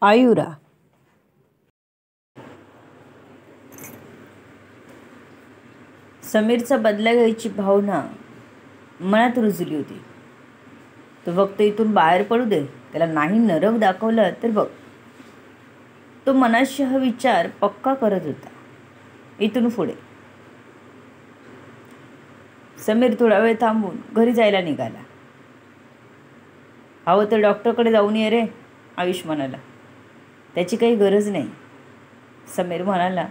आयुरा. समीरचा बदला घ्यायची भावना मनात रुजली होती. तो फक्त इथून बाहेर पडू दे, त्याला नाही नरक दाखवला तर बघ. तो मनाशी हा विचार पक्का करत होता. इथून पुढे समीर थोडा वेळ थांबून घरी जायला निघाला. हवं तर डॉक्टरकडे जाऊन ये रे, आयुष म्हणाला. त्याची काही गरज नाही, समीर म्हणाला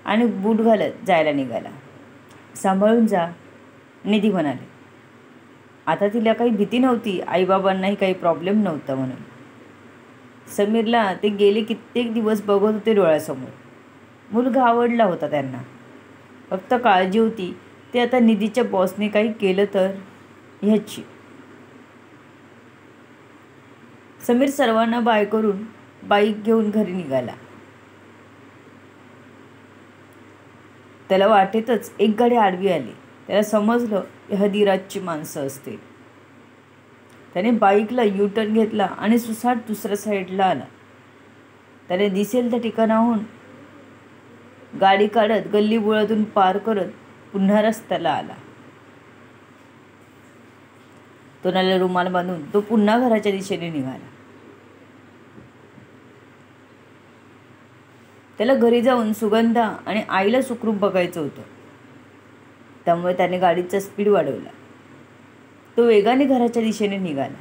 आणि बूट घालत जायला निघाला. सांभाळून जा, निधी म्हणाले. आता तिला काही भीती नव्हती, आईबाबांनाही काही प्रॉब्लेम नव्हता म्हणून. समीरला ते गेले कित्येक दिवस बघत होते डोळ्यासमोर. मुलगा आवडला होता त्यांना, फक्त काळजी होती ते आता निधीच्या बॉसने काही केलं तर ह्याची. समीर सर्वांना बाय करून बाईक घेऊन घरी निघाला. त्याला वाटेतच एक गाडी आडवी आली. त्याला समजलं की हदिराजची माणसं असतील. त्याने बाईकला युटर्न घेतला आणि सुसाट दुसऱ्या साईडला आला. त्याने दिसेल त्या ठिकाणाहून गाडी काढत गल्लीबोळातून पार करत पुन्हा रस्त्याला आला. तोंडाला रुमाल बांधून तो पुन्हा घराच्या दिशेने निघाला. त्याला घरी जाऊन सुगंधा आणि आईला सुखरूप बघायचं होतं. त्यामुळे त्याने गाडीचा स्पीड वाढवला. तो वेगाने घराच्या दिशेने निघाला.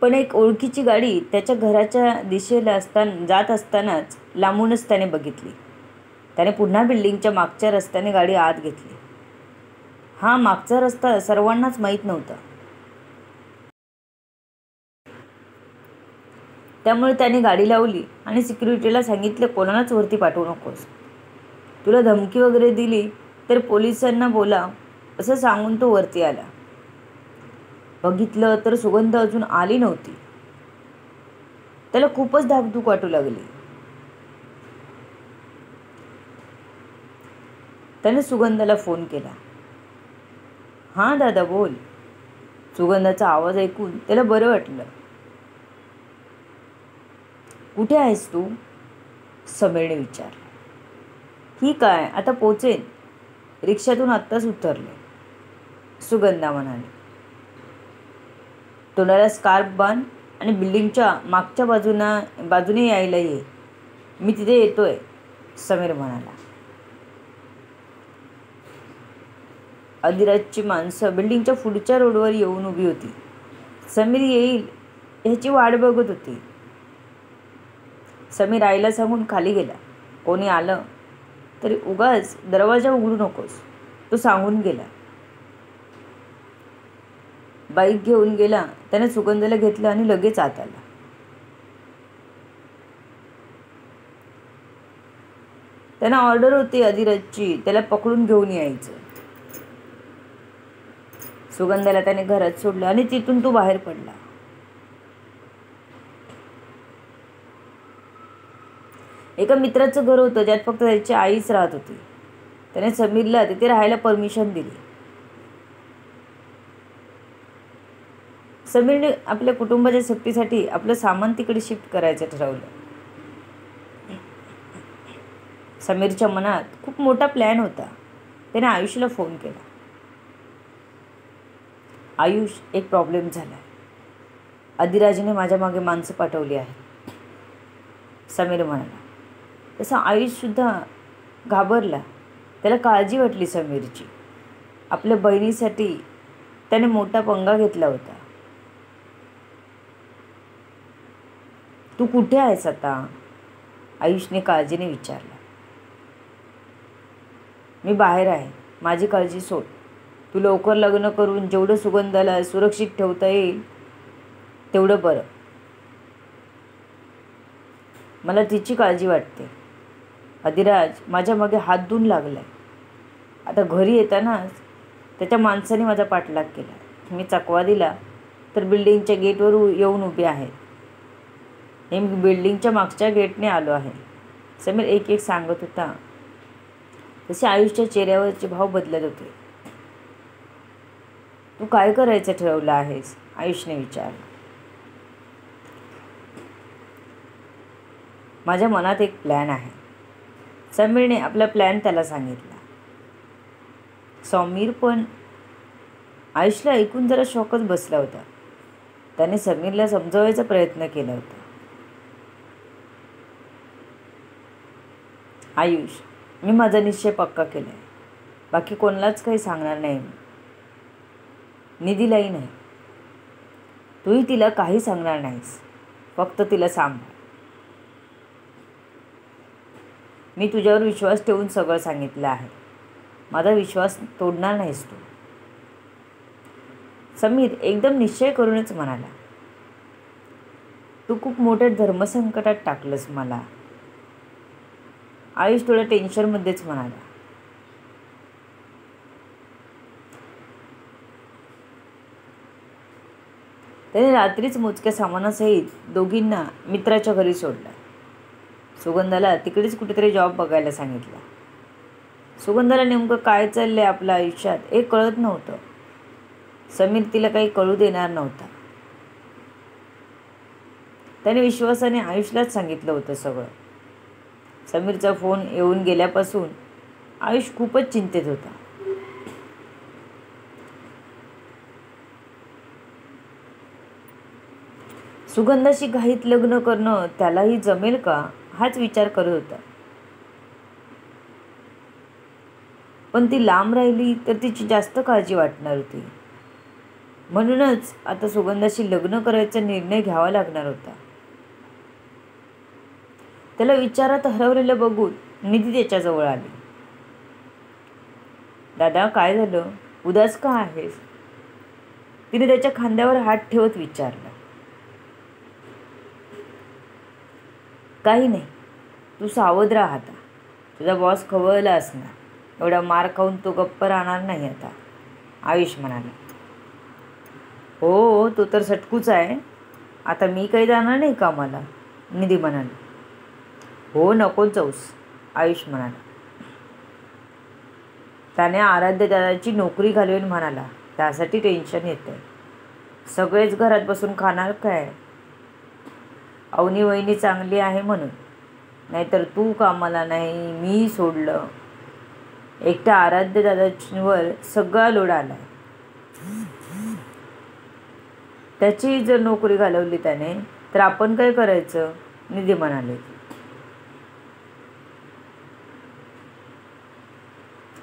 पण एक ओळखीची गाडी त्याच्या घराच्या दिशेला जात असतानाच लांबूनच त्याने बघितली. त्याने पुन्हा बिल्डिंगच्या मागच्या रस्त्याने गाडी आत घेतली. हा मागचा रस्ता सर्वांनाच माहीत नव्हता, त्यामुळे त्याने गाडी लावली आणि सिक्युरिटीला सांगितले, कोणालाच वरती पाठवू नकोस. तुला धमकी वगैरे दिली तर पोलिसांना बोला असं सांगून तो वरती आला. बघितलं तर सुगंध अजून आली नव्हती. त्याला खूपच धाकधूक वाटू लागली. त्याने सुगंधाला फोन केला. हां दादा बोल. सुगंधाचा आवाज ऐकून त्याला बरं वाटलं. कुठे आहेस तू, समीरने विचारलं. ठीक आहे, आता पोचेन, रिक्षातून आत्ताच उतरले, सुगंधा म्हणाली. तोंडाला स्कार्फ बांध आणि बिल्डिंगच्या मागच्या बाजूने यायला ये, मी तिथे येतोय, समीर म्हणाला. अधिराजची माणसं बिल्डिंगच्या पुढच्या रोडवर येऊन उभी होती. समीर येईल ह्याची वाट बघत होती. समीर आईला सांगून खाली गेला. कोणी आलं तरी उगाच दरवाजा उघडू नकोस, तो सांगून गेला. बाईक घेऊन गेला. त्याने सुगंधाला घेतलं आणि लगेच आत आला. त्यांना ऑर्डर होती अधिराजची, त्याला पकडून घेऊन यायचं. सुगंधाला त्याने घरात सोडलं आणि तिथून तो बाहेर पडला. एका मित्राचं घर होतं ज्यात फक्त त्याची आईच राहत होती. त्याने समीरला तिथे राहायला परमिशन दिली. समीरने आपल्या कुटुंबाच्या सेफ्टीसाठी आपलं सामान तिकडे शिफ्ट करायचं ठरवलं. समीरच्या मनात खूप मोठा प्लॅन होता. त्याने आयुषला फोन केला. आयुष, एक प्रॉब्लेम झाला. अधिराजने माझ्या मागे माणसं पाठवली आहेत, समीर म्हणाला. तसा आयुषसुद्धा घाबरला. त्याला काळजी वाटली समीरची. आपल्या बहिणीसाठी त्याने मोठा पंगा घेतला होता. तू कुठे आहेस आता, आयुषने काळजीने विचारला. मी बाहेर आहे, माझी काळजी सोड. तू लवकर लग्न करून जेवढं सुगंधाला सुरक्षित ठेवता येईल तेवढं बरं. मला तिची काळजी वाटते. अधिराज माझ्या मागे हात धुवून लागलाय. आता घरी येतानाच त्याच्या माणसाने माझा पाठलाग केला. मी चकवा दिला तर बिल्डिंगच्या गेटवर येऊन उभे आहेत. मी बिल्डिंगच्या मागच्या गेटने आलो आहे, समीर एक एक सांगत होता. तसे आयुषच्या चेहऱ्यावरचे भाव बदलत होते. तू काय करायचं ठरवलं आहेस, आयुषने विचारलं. माझ्या मनात एक प्लॅन आहे. समीरने आपला प्लॅन त्याला सांगितला. समीर पण आयुषला ऐकून जरा शॉकच बसला होता. त्याने समीरला समजावायचा प्रयत्न केला होता. आयुष, मी माझा निश्चय पक्का केला आहे. बाकी कोणालाच काही सांगणार नाही मी. निधीलाही नाही. तूही तिला काही सांगणार नाहीस. फक्त तिला सांभाळ. मी तुझ्यावर विश्वास ठेवून सगळं सांगितलं आहे. माझा विश्वास तोडणार नाहीस तू. समीर एकदम निश्चय करूनच म्हणाला. तू खूप मोठ्या धर्मसंकटात टाकलंस मला. आयुष थोड्या टेन्शनमध्येच म्हणाला. त्याने रात्रीच मोजक्या सामानासहित दोघींना मित्राच्या घरी सोडलं. सुगंधाला तिकडेच कुठेतरी जॉब बघायला सांगितला. सुगंधाला नेमकं काय चाललंय आपल्या आयुष्यात हे कळत नव्हतं. समीर तिला काही कळू देणार नव्हता. त्याने विश्वासाने आयुषलाच सांगितलं होतं सगळं. समीरचा फोन येऊन गेल्यापासून आयुष खूपच चिंतेत होता. सुगंधाशी घाईत लग्न करणं त्यालाही जमेल का हाच विचार करत होता. पण ती लांब राहिली तर तिची जास्त काळजी वाटणार होती. म्हणूनच आता सुगंधाशी लग्न करायचा निर्णय घ्यावा लागणार होता. त्याला विचारात हरवलेलं बघून निधी त्याच्याजवळ आली. दादा, काय झालं? उदास का आहेस? तिने त्याच्या खांद्यावर हात ठेवत विचारलं. काही नाही, तू सावध राहा आता. तुझा बॉस खवळला असणार. एवढा मार खाऊन तो गप्प राहणार नाही आता, आयुष म्हणाला. हो, तो तर सटकूच आहे. आता मी काही जाणार नाही कामाला, निधी म्हणाली. हो, नको जाऊस, आयुष म्हणाला. त्याने आराध्य दादाची नोकरी घालवेल म्हणाला. त्यासाठी टेन्शन येतंय. सगळेच घरात बसून खाणार काय? अवनी वहिनी चांगली आहे म्हणून. नाहीतर तू कामाला नाही, मी सोडलं. एकट्या आराध्य दादावर सगळा लोड आलाय. त्याची जर नोकरी घालवली त्याने तर आपण काय करायचं? निधी म्हणाले.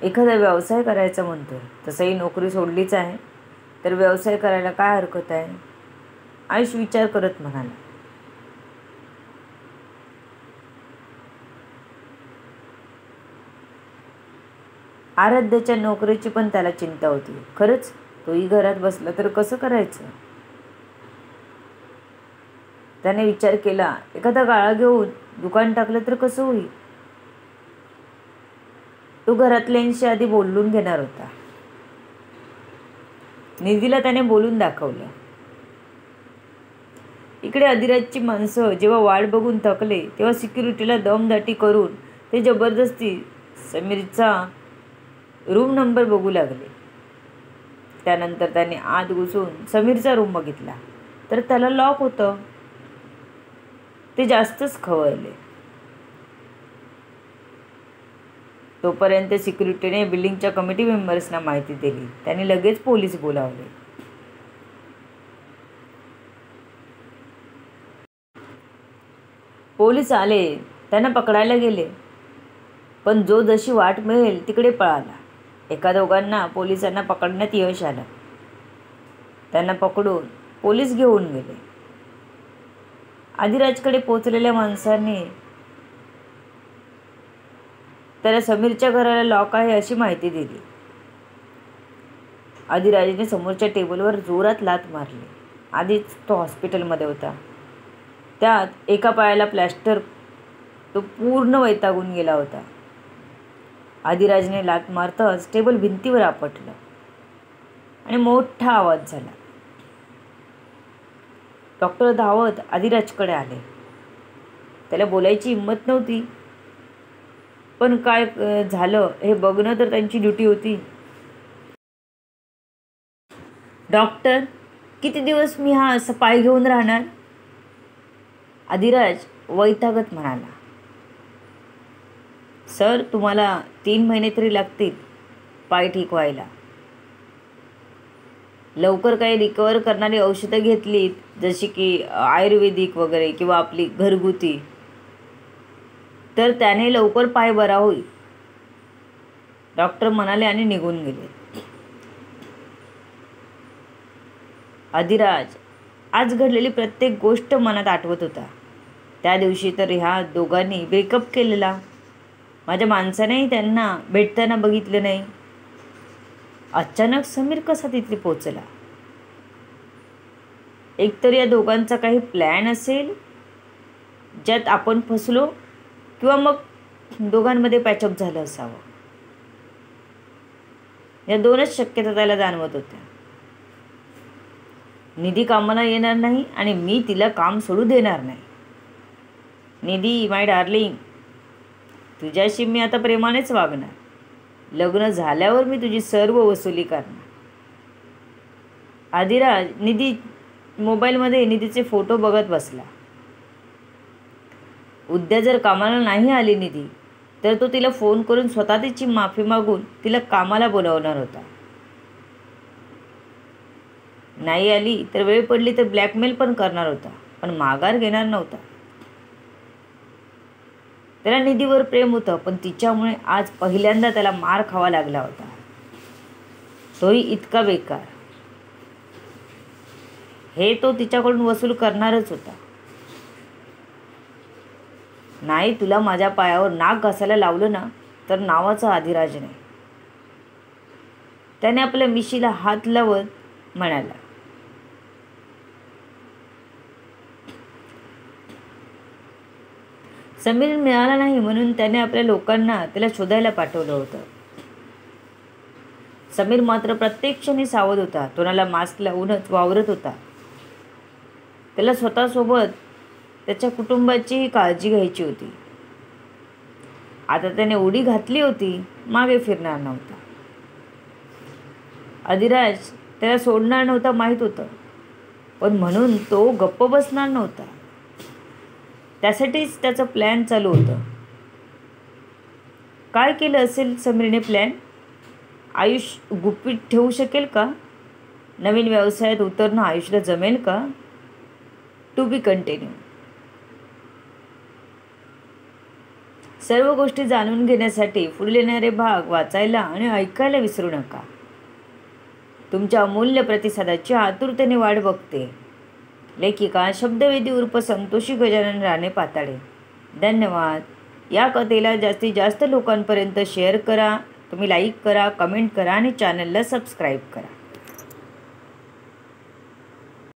एखादा व्यवसाय करायचा म्हणतोय. तसंही नोकरी सोडलीच आहे तर व्यवसाय करायला काय हरकत आहे? आयुष विचार करत म्हणाला. आराध्याच्या नोकरीची पण त्याला चिंता होती. खरंच तोही घरात बसला तर कसं करायचं? त्याने विचार केला, एखादा गाळा घेऊन दुकान टाकलं तर कसं होईल? तो घरातल्यांशी आधी बोलून घेणार होता. निधीला त्याने बोलून दाखवलं. इकडे अधिराजची माणसं जेव्हा वाट बघून थकले तेव्हा सिक्युरिटीला दमदाटी करून ते जबरदस्ती समीरचा रूम नंबर बघू लागले. त्यानंतर त्याने आत घुसून समीरचा रूम बघितला तर त्याला लॉक होतं. ते जास्तच खवळले. तोपर्यंत सिक्युरिटीने बिल्डिंगच्या कमिटी मेंबर्सना माहिती दिली. त्यांनी लगेच पोलीस बोलावले. पोलीस आले, त्यांना पकडायला गेले. पण जो जशी वाट मिळेल तिकडे पळाला. एका दोघांना पोलिसांना पकडण्यात यश आलं. त्यांना पकडून पोलीस घेऊन गेले. अधिराजकडे पोचलेल्या माणसांनी त्याला समीरच्या घराला लॉक आहे अशी माहिती दिली. अधिराजने समोरच्या टेबलवर जोरात लाथ मारली. आधीच तो हॉस्पिटलमध्ये होता. त्यात एका पायाला प्लॅस्टर. तो पूर्ण वैतागून गेला होता. अधिराजने लाथ मारताच टेबल भिंतीवर आपटलं आणि मोठा आवाज झाला. डॉक्टर धावत अधिराजकडे आले. त्याला बोलायची हिंमत नव्हती. पण काय झालं हे बघणं तर त्यांची ड्युटी होती. डॉक्टर, किती दिवस मी हा असं पाय घेऊन राहणार? अधिराज वैतागत म्हणाला, सर तुम्हाला 3 महिने तरी लागतील पाय ठीक व्हायला. लवकर काही रिकवर करणारी औषधं घेतलीत, जशी की आयुर्वेदिक वगैरे किंवा आपली घरगुती, तर त्याने लवकर पाय बरा होईल, डॉक्टर म्हणाले आणि निघून गेले. अधिराज आज घडलेली प्रत्येक गोष्ट मनात आठवत होता. त्या दिवशी तर ह्या दोघांनी ब्रेकअप केलेला. माझ्या माणसानेही त्यांना भेटताना बघितलं नाही. अचानक समीर कसा तिथे पोचला? एकतर या दोघांचा काही प्लॅन असेल ज्यात आपण फसलो, किंवा मग दोघांमध्ये पॅचअप झालं असावं. या दोनच शक्यता त्याला जाणवत होत्या. निधी कामाला येणार नाही आणि मी तिला काम सोडू देणार नाही. निधी माय डार्लिंग, तुझ्याशी मी आता प्रेमानेच वागणार. लग्न झाल्यावर मी तुझी सर्व वसुली करणार. अधिराज निधी मोबाईलमध्ये निधीचे फोटो बघत बसला. उद्या जर कामाला नाही आली निधी, तर तो तिला फोन करून स्वतः तिची माफी मागून तिला कामाला बोलावणार होता. नाही आली तर वेळ पडली तर ब्लॅकमेल पण करणार होता, पण माघार घेणार नव्हता. त्याला निधीवर प्रेम होतं, पण तिच्यामुळे आज पहिल्यांदा त्याला मार खावा लागला होता, तोही इतका बेकार. हे तो तिच्याकडून वसूल करणारच होता. नाही तुला माझ्या पायावर नाक घासायला लावलं ना, तर नावाचा अधिराज नाही. त्याने आपल्या मिशीला हात लावत म्हणाला, समीर मिळाला नाही म्हणून त्याने आपल्या लोकांना त्याला शोधायला पाठवलं होतं. समीर मात्र प्रत्येक क्षणी सावध होता. तोंडाला मास्क लावूनच वावरत होता. त्याला स्वतःसोबत त्याच्या कुटुंबाचीही काळजी घ्यायची होती. आता त्याने उडी घातली होती, मागे फिरणार नव्हता. अधिराज त्याला सोडणार नव्हता माहीत होतं, पण म्हणून तो गप्प बसणार नव्हता. त्यासाठीच त्याचं प्लॅन चालू होतं. काय केलं असेल समीरने प्लॅन? आयुष गुपित ठेवू शकेल का? नवीन व्यवसायात उतरणं आयुषला जमेल का? To be continue. सर्व गोष्टी जाणून घेण्यासाठी पुढील येणारे भाग वाचायला आणि ऐकायला विसरू नका. तुमच्या अमूल्य प्रतिसादाची आतुरतेने वाट बघते. लेखिका शब्दवेदी उर्फ संतोषी गजानन राणे पाताळे. धन्यवाद. या कथेला जास्तीत जास्त लोकांपर्यंत शेअर करा. तुम्ही लाईक करा, कमेंट करा आणि चॅनलला सबस्क्राईब करा.